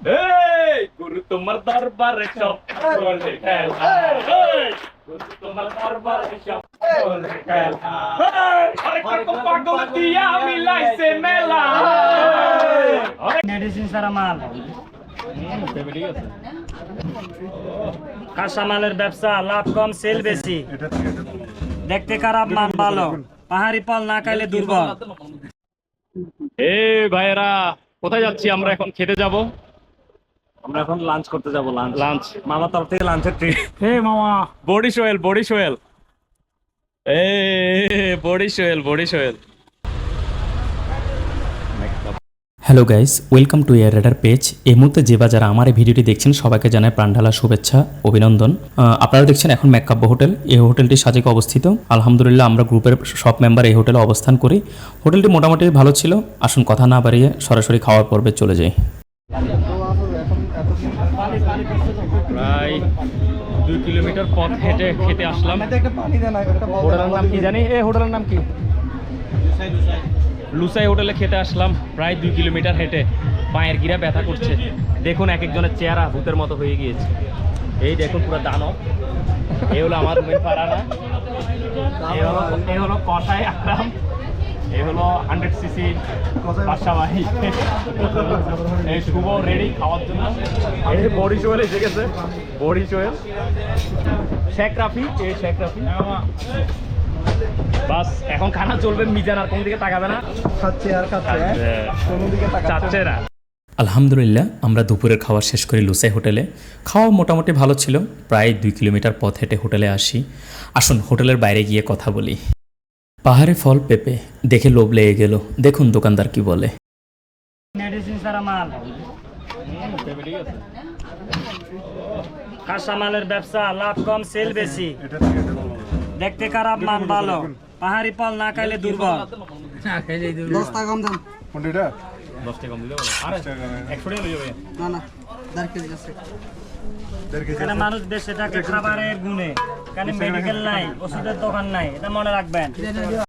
এই গুরু তোমার দরবারে সব বলে খেলা, এই গুরু তোমার দরবারে সব বলে খেলা, আরে কত পাগল দিয়া মিলাইছে মেলা, মেডিসিন সারা মাল কাঁচামালের ব্যবসা, লাভ কম সেল বেশি, দেখতে খারাপ মান ভালো, পাহাড়ি ফল না খাইলে দুর্বল। এই ভাইরা কোথায় যাচ্ছি আমরা? এখন খেতে যাব। আমরা এখন লাঞ্চ করতে যাব। লাঞ্চ মামার তরফ থেকে লাঞ্চের treat. Hey mama, body swell, body swell, body swell, body swell. Hello guys, welcome to air raider page. এই মুহূর্তে যে বা যারা আমার এই ভিডিওটি দেখছেন সবাইকে জানাই প্রাণঢালা শুভেচ্ছা, অভিনন্দন। আপনারা দেখছেন এখন ম্যাককাব্য হোটেল। এই হোটেলটি সাজেকে অবস্থিত। আলহামদুলিল্লাহ আমরা গ্রুপের সব মেম্বার এই হোটেলে অবস্থান করি। হোটেলটি মোটামুটি ভালো ছিল। আসুন কথা না বাড়িয়ে সরাসরি খাওয়ার পর্বে চলে যাই। প্রায় 2 কিলোমিটার পথ হেঁটে খেতে আসলাম। হোটেলের নাম কি জানি? হোটেলের নাম কি? লুসাই হোটেলে খেতে আসলাম। প্রায় 2 কিলোমিটার হেঁটে পায়ের গিরা ব্যথা করছে। দেখুন এক একজনের চেহারা ভূতের মতো হয়ে গিয়েছে। এই দেখুন পুরো দানব। এই হলো আমার মেন পাড়ানা, এই হলো কষাই আকরাম, এই হলো 100 সিসি বাদশা ভাই। এই শুভ রেডি খাওয়ার জন্য। এই বডি সোয়েল এসে গেছে, বডি সোয়েল। শেখ রাফি, এই শেখ রাফি। বাস এখন খানা চলবে, মিজান আর কোন দিকে তাকাবে না, চাচ্ছে না। আলহামদুলিল্লাহ আমরা দুপুরের খাওয়া শেষ করি লুসাই হোটেলে। খাওয়া মোটামুটি ভালো ছিল। প্রায় 2 কিলোমিটার পথ হেঁটে হোটেলে আসি। আসুন হোটেলের বাইরে গিয়ে কথা বলি। পাহাড়ে ফল পেঁপে দেখে লোভ লেগে গেল। দেখুন দোকানদার কি বলে। মেডিসিন সারা মাল কাঁচামালের ব্যবসা, লাভ কম সেল বেশি, দেখতে খারাপ মান ভালো, পাহাড়ি ফল না খাইলে দুর্বল। 10 টাকা কম দাম। 10 টাকা কম দিলে বলো। আরে 100 টাকা লই যাবে। না না 1.5 কেজি আছে। এখানে মানুষ বেঁচে থাকে খাবারের গুণে, এখানে মেডিকেল নাই, ওষুধের দোকান নাই, এটা মনে রাখবেন।